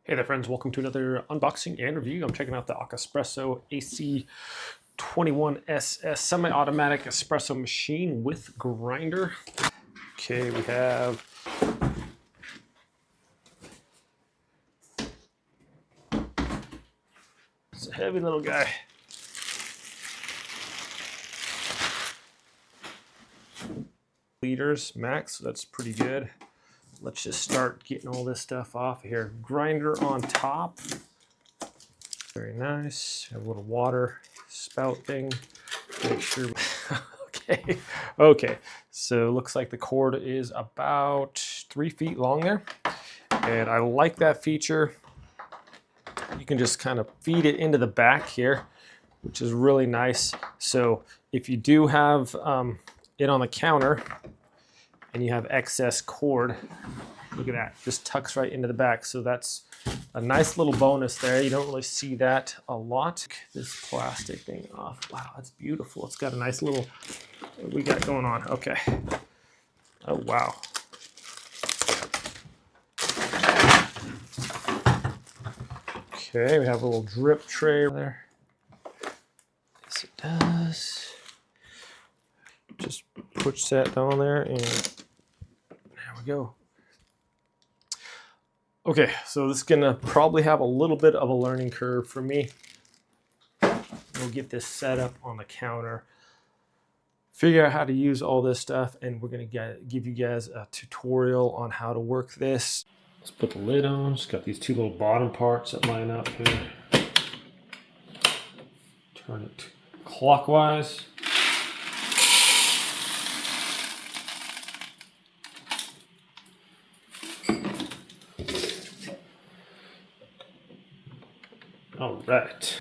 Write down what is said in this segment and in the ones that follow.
Hey there friends, welcome to another unboxing and review. I'm checking out the Acaspresso AC21SS semi-automatic espresso machine with grinder. Okay, we have it's a heavy little guy. Liters max, so that's pretty good. Let's just start getting all this stuff off here. Grinder on top. Very nice. Have a little water spout thing. Make sure. Okay. So it looks like the cord is about 3 feet long there. And I like that feature. You can just kind of feed it into the back here, which is really nice. So if you do have it on the counter, and you have excess cord, look at that, just tucks right into the back. So that's a nice little bonus there. You don't really see that a lot. This plastic thing off. Wow, that's beautiful. It's got a nice little, what we got going on? Okay. Oh, wow. Okay, we have a little drip tray there. Yes, it does. Just push that down there and there we go. Okay, so this is gonna probably have a little bit of a learning curve for me. We'll get this set up on the counter, figure out how to use all this stuff, and we're gonna give you guys a tutorial on how to work this. Let's put the lid on. It's got these two little bottom parts that line up here. Turn it clockwise. All right.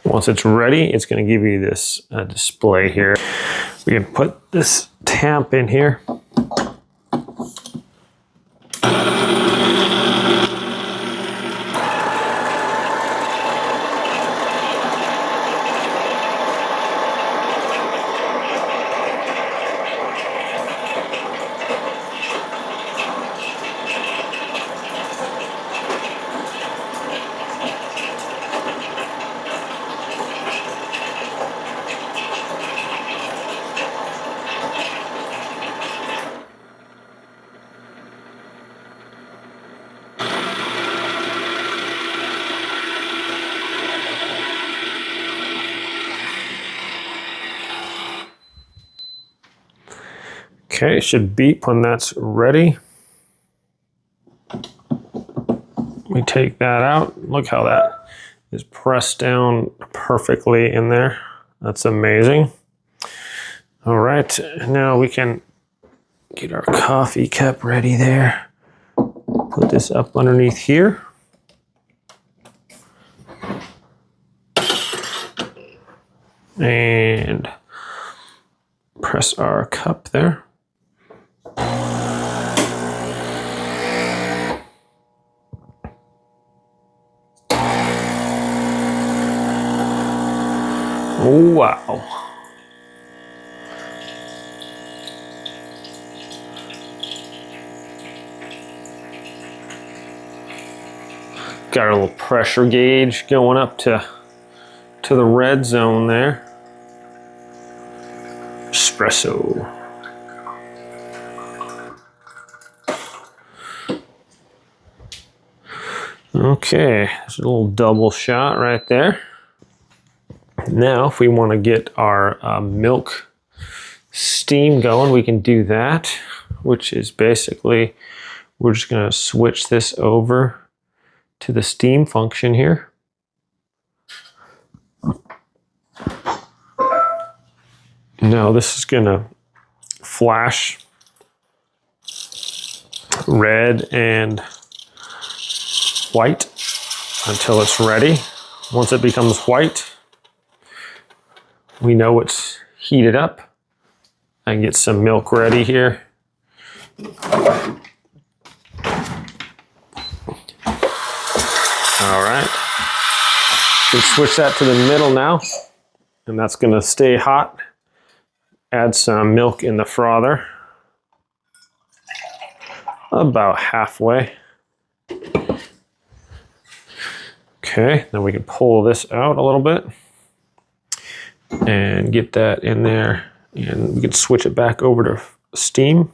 Once it's ready, it's going to give you this display here. We can put this tamp in here. Okay, it should beep when that's ready. We take that out. Look how that is pressed down perfectly in there. That's amazing. All right, now we can get our coffee cup ready there. Put this up underneath here. And press our cup there. Wow. Got our little pressure gauge going up to the red zone there. Espresso. Okay, there's a little double shot right there. Now, if we want to get our milk steam going, we can do that, which is basically, we're just going to switch this over to the steam function here. Now, this is going to flash red and white until it's ready. Once it becomes white, we know it's heated up. I can get some milk ready here. All right. We can switch that to the middle now, and that's going to stay hot. Add some milk in the frother. about halfway. Okay, then we can pull this out a little bit and get that in there, and we can switch it back over to steam.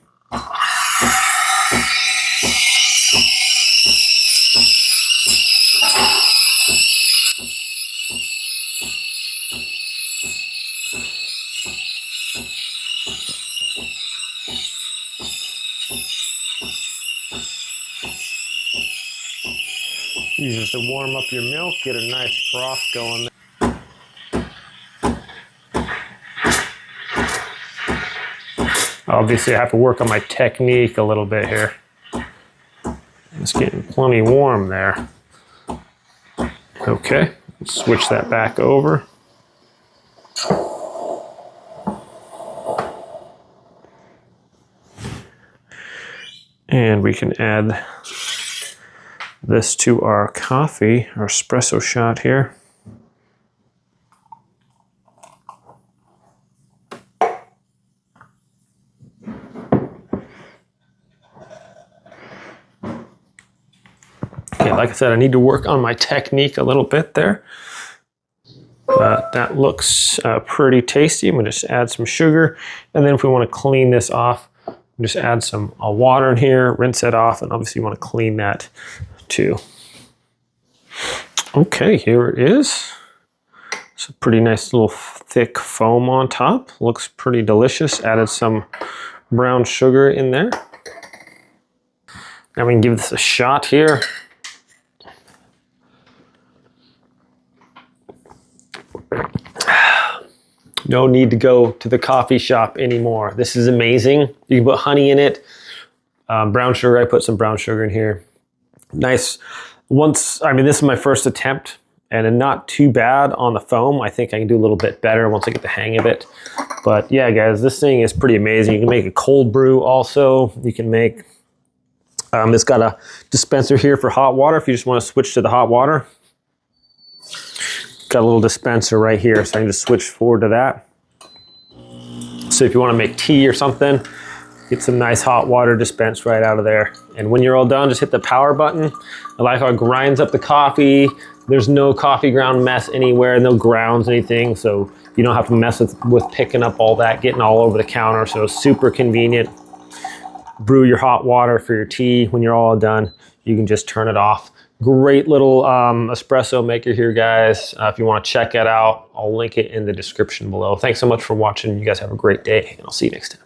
Use this to warm up your milk, get a nice froth going there. Obviously, I have to work on my technique a little bit here. It's getting plenty warm there. Okay, switch that back over. And we can add this to our coffee, our espresso shot here. Okay, like I said, I need to work on my technique a little bit there. But that looks pretty tasty. I'm gonna just add some sugar. And then if we wanna clean this off, just add some water in here, rinse it off, and obviously you wanna clean that too. Okay, here it is. It's a pretty nice little thick foam on top. Looks pretty delicious. Added some brown sugar in there. Now we can give this a shot here. No need to go to the coffee shop anymore. This is amazing. You can put honey in it. Brown sugar, I put some brown sugar in here. Nice. This is my first attempt and not too bad on the foam. I think I can do a little bit better once I get the hang of it. But yeah, guys, this thing is pretty amazing. You can make a cold brew also. You can make, it's got a dispenser here for hot water if you just want to switch to the hot water. Got a little dispenser right here, so I can just switch forward to that. So if you want to make tea or something, get some nice hot water dispensed right out of there. And when you're all done, just hit the power button. I like how it grinds up the coffee. There's no coffee ground mess anywhere, no grounds, anything. So you don't have to mess with picking up all that, getting all over the counter. So super convenient. Brew your hot water for your tea. When you're all done, you can just turn it off. Great little espresso maker here, guys. If you want to check it out, I'll link it in the description below. Thanks so much for watching. You guys have a great day, and I'll see you next time.